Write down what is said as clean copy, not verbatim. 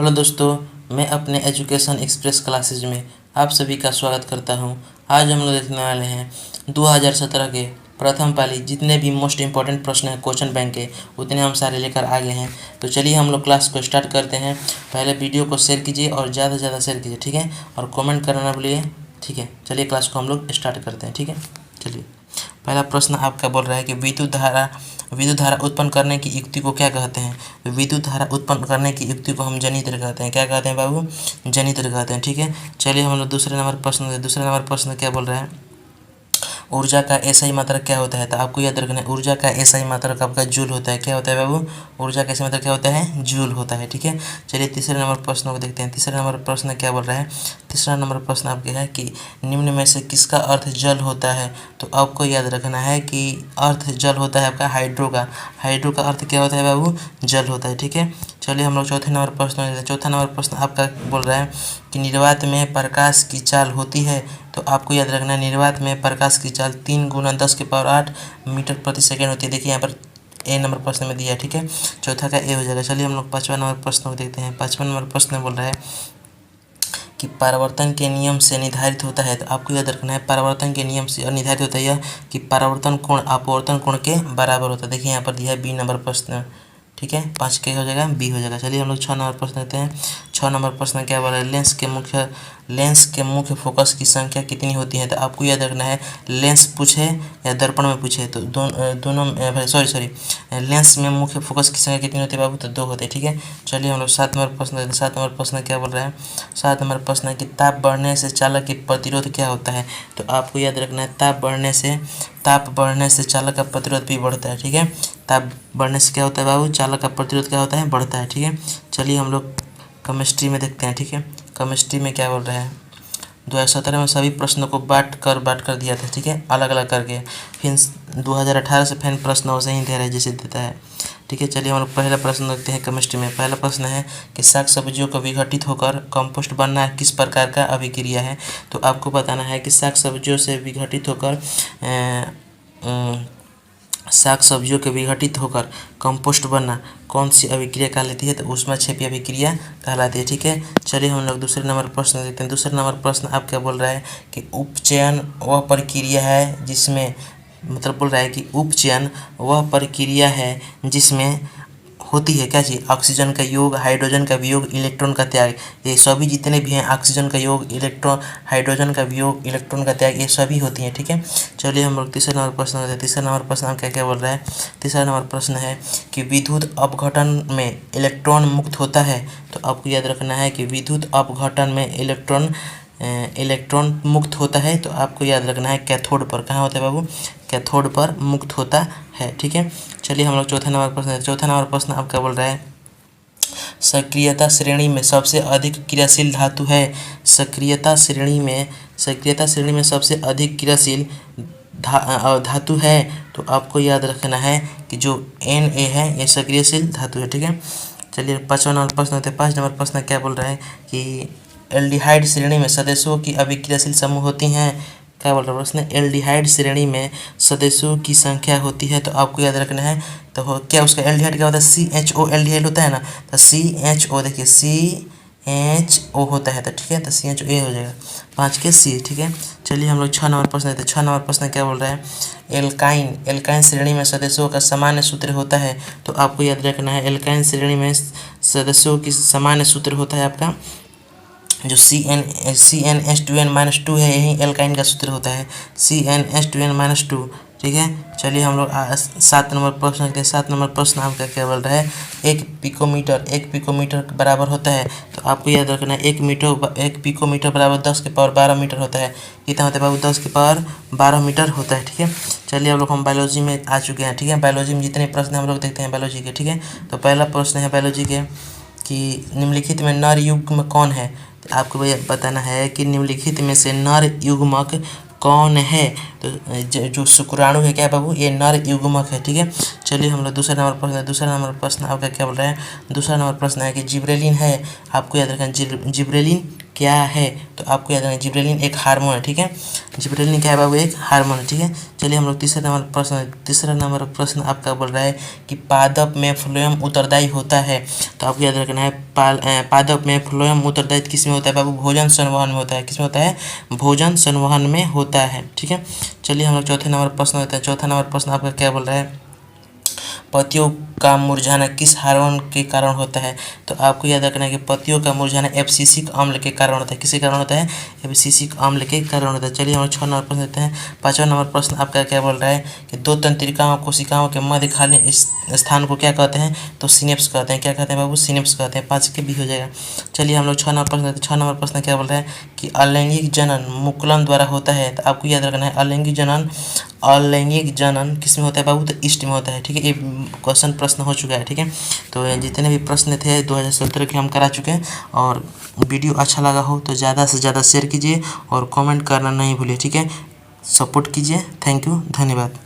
Hello दोस्तों, मैं अपने एजुकेशन एक्सप्रेस क्लासेज में आप सभी का स्वागत करता हूं। आज हम लोग देखने वाले हैं 2017 के प्रथम पाली जितने भी मोस्ट इम्पॉर्टेंट प्रश्न हैं क्वेश्चन बैंक के, उतने हम सारे लेकर आ गए हैं। तो चलिए हम लोग क्लास को स्टार्ट करते हैं। पहले वीडियो को शेयर कीजिए और ज़्यादा से ज़्यादा शेयर कीजिए, ठीक है, और कमेंट करना ना भूलिए, ठीक है। चलिए क्लास को हम लोग स्टार्ट करते हैं, ठीक है। चलिए, पहला प्रश्न आपका बोल रहा है कि विद्युत धारा उत्पन्न करने की युक्ति को क्या कहते हैं। तो विद्युत धारा उत्पन्न करने की युक्ति को हम जनित्र कहते हैं। क्या कहते हैं बाबू? जनित्र कहते हैं, ठीक है। चलिए हम लोग दूसरे नंबर प्रश्न क्या बोल रहे हैं, ऊर्जा का एसआई मात्रक क्या होता है। तो आपको याद रखना है, ऊर्जा का एसआई मात्रक आपका जूल होता है। क्या होता है बाबू? ऊर्जा का एसआई मात्रक क्या होता है? जूल होता है, ठीक है। चलिए तीसरे नंबर प्रश्न को देखते हैं। तीसरा नंबर प्रश्न क्या बोल रहा है? तीसरा नंबर प्रश्न आपके है कि निम्न में से किसका अर्थ जल होता है। तो आपको याद रखना है कि अर्थ जल होता है आपका हाइड्रो का। हाइड्रो का अर्थ क्या होता है बाबू? जल होता है, ठीक है। चलिए हम लोग चौथा नंबर प्रश्न आपका बोल रहा है कि निर्वात में प्रकाश की चाल होती है। तो आपको याद रखना है, निर्वात में प्रकाश की चाल 3 × 10⁸ मीटर प्रति सेकेंड होती है। देखिए यहाँ पर ए नंबर प्रश्न में दिया है, ठीक है। चौथा का ए हो जाएगा। चलिए हम लोग 5वां नंबर प्रश्न को देखते हैं। 5वां नंबर प्रश्न बोल रहा है कि परावर्तन के नियम से निर्धारित होता है। तो आपको याद रखना है, परावर्तन के नियम से निर्धारित होता है यह कि परावर्तन कोण अपवर्तन कोण के बराबर होता है। देखिए यहाँ पर दिया है बी नंबर प्रश्न, ठीक है। 5 के हो जाएगा, बी हो जाएगा। चलिए हम लोग 6 नंबर प्रश्न देखते हैं। 6 नंबर प्रश्न क्या बोल रहा है, लेंस के मुख्य फोकस की संख्या कितनी होती है। तो आपको याद रखना है, लेंस पूछे या दर्पण में पूछे तो दोनों सॉरी लेंस में मुख्य फोकस की संख्या कितनी होती है बाबू? तो 2 होते हैं, ठीक है। चलिए हम लोग 7 नंबर प्रश्न देखते हैं। 7 नंबर प्रश्न क्या बोल रहा है? 7 नंबर प्रश्न है कि ताप बढ़ने से चालक की प्रतिरोध क्या होता है। तो आपको याद रखना है, ताप बढ़ने से चालक का प्रतिरोध भी बढ़ता है, ठीक है। ताप बढ़ने से क्या होता है बाबू? चालक का प्रतिरोध क्या होता है? बढ़ता है, ठीक है। चलिए हम लोग केमिस्ट्री में देखते हैं, ठीक है। केमिस्ट्री में क्या बोल रहा है? 2017 में सभी प्रश्नों को बांट कर दिया था, ठीक है, अलग अलग करके। फिर 2018 से फिर प्रश्न वैसे ही दे रहा है जैसे देता है, ठीक है। चलिए हम लोग पहला प्रश्न देखते हैं केमिस्ट्री में। पहला प्रश्न है कि शाक सब्जियों को विघटित होकर कंपोस्ट बनना किस प्रकार का अभिक्रिया है। तो आपको बताना है कि शाक सब्जियों से विघटित होकर शाक सब्जियों के विघटित होकर कंपोस्ट बनना कौन सी अभिक्रिया कहलाती है। तो ऊष्माक्षेपी अभिक्रिया कहलाती है, ठीक है। चलिए हम लोग दूसरे नंबर प्रश्न देखते हैं। दूसरे नंबर प्रश्न आप क्या बोल रहा है कि उपचयन वह प्रक्रिया है जिसमें, मतलब बोल रहा है कि उपचयन वह प्रक्रिया है जिसमें होती है क्या चीज़? ऑक्सीजन का योग, हाइड्रोजन का वियोग, इलेक्ट्रॉन का त्याग। ये सभी जितने भी हैं, ऑक्सीजन का योग, हाइड्रोजन का वियोग, इलेक्ट्रॉन का त्याग, ये सभी होती हैं, ठीक है। चलिए हम लोग तीसरा नंबर प्रश्न होता है। तीसरा नंबर प्रश्न आप क्या क्या बोल रहा है? तीसरा नंबर प्रश्न है कि विद्युत अपघटन में इलेक्ट्रॉन मुक्त होता है। तो आपको याद रखना है कि विद्युत अपघटन में इलेक्ट्रॉन मुक्त होता है। तो आपको याद रखना है कैथोड पर। कहाँ होता है बाबू? कैथोड पर मुक्त होता है, ठीक है। चलिए हम लोग चौथा नंबर प्रश्न आपका बोल रहा है, सक्रियता श्रेणी में सबसे अधिक क्रियाशील धातु है। सक्रियता श्रेणी में सबसे अधिक क्रियाशील धातु है। तो आपको याद रखना है कि जो Na है ये सक्रियशील धातु है, ठीक है। चलिए 5वां नंबर प्रश्न होते हैं। 5 नंबर प्रश्न क्या बोल रहा है कि एल्डिहाइड श्रेणी में सदस्यों की अभिक्रियाशील समूह होती हैं। क्या बोल रहा है प्रश्न? एल्डिहाइड श्रेणी में सदस्यों की संख्या होती है। तो आपको याद रखना है, तो क्या उसका एल्डिहाइड क्या होता है? CHO एल्डिहाइड होता है ना। तो CHO देखिए CHO होता है, तो ठीक है, तो CHO ए हो जाएगा। 5 के C, ठीक है। चलिए हम लोग 6 नंबर प्रश्न देते हैं। 6 नंबर प्रश्न क्या बोल रहा है? एल्काइन श्रेणी में सदस्यों का सामान्य सूत्र होता है। तो आपको याद रखना है, एल्काइन श्रेणी में सदस्यों की सामान्य सूत्र होता है आपका जो CnH2n-2 है, यही एल्काइन का सूत्र होता है, CnH2n-2, ठीक है। चलिए हम लोग 7 नंबर प्रश्न देखते हैं। 7 नंबर प्रश्न आपका क्या बोल रहा है? 1 पिकोमीटर बराबर होता है। तो आपको याद रखना है 1 पिकोमीटर बराबर 10⁻12 मीटर होता है। कितना होता है बाबू? 10⁻12 मीटर होता है, ठीक है। चलिए अब लोग हम बायोलॉजी में आ चुके हैं, ठीक है। बायोलॉजी में जितने प्रश्न हम लोग देखते हैं बायोलॉजी के, ठीक है। तो पहला प्रश्न है बायोलॉजी के कि निम्नलिखित में नर युग्म कौन है। तो आपको भैया बताना है कि निम्नलिखित में से नर युग्मक कौन है। तो जो शुक्राणु है क्या बाबू? ये नर युग्मक है, ठीक है। चलिए हम लोग दूसरा नंबर प्रश्न आपका क्या बोल रहा है? दूसरा नंबर प्रश्न है कि जिब्रेलिन है। आपको याद रखना जिब्रेलिन क्या है? तो आपको याद रखना जिबरेलिन एक हार्मोन है, ठीक है। जिबरेलिन क्या है बाबू? एक हार्मोन है, ठीक है। चलिए हम लोग तीसरा नंबर प्रश्न आपका बोल रहा है कि पादप में फ्लोएम उत्तरदायी होता है। तो आपको याद रखना है पादप में फ्लोएम उत्तरदायी किस में होता है बाबू? भोजन संवहन में होता है। किस में होता है? भोजन संवहन में होता है, ठीक है। चलिए हम लोग चौथे नंबर प्रश्न होता है। चौथा नंबर प्रश्न आपका क्या बोल रहा है? पत्तियों का मुरझाना किस हार्मोन के कारण होता है? तो आपको याद रखना है कि पत्तियों का मुरझाना एब्सिसिक अम्ल के कारण होता है। किसके कारण होता है? एब्सिसिक अम्ल के कारण होता है। चलिए हम 6 नंबर प्रश्न देते हैं। 5वां नंबर प्रश्न आपका क्या बोल रहा है कि दो तंत्रिकाओं कोशिकाओं के मध्यकालीन इस स्थान को क्या कहते हैं? तो सिनेप्स कहते हैं। क्या कहते हैं बाबू? सिनेप्स कहते हैं। 5 के भी हो जाएगा। चलिए हम लोग 6 नंबर प्रश्न देते हैं। 6 नंबर प्रश्न क्या बोल रहा है कि अलैंगिक जनन मुकुलन द्वारा होता है। तो आपको याद रखना है अलैंगिक जनन किस में होता है बाबू? तो ईस्ट में होता है, ठीक है। ये क्वेश्चन प्रश्न हो चुका है, ठीक है। तो जितने भी प्रश्न थे 2017 के हम करा चुके हैं। और वीडियो अच्छा लगा हो तो ज़्यादा से ज़्यादा शेयर कीजिए और कमेंट करना नहीं भूलिए, ठीक है। सपोर्ट कीजिए। थैंक यू, धन्यवाद।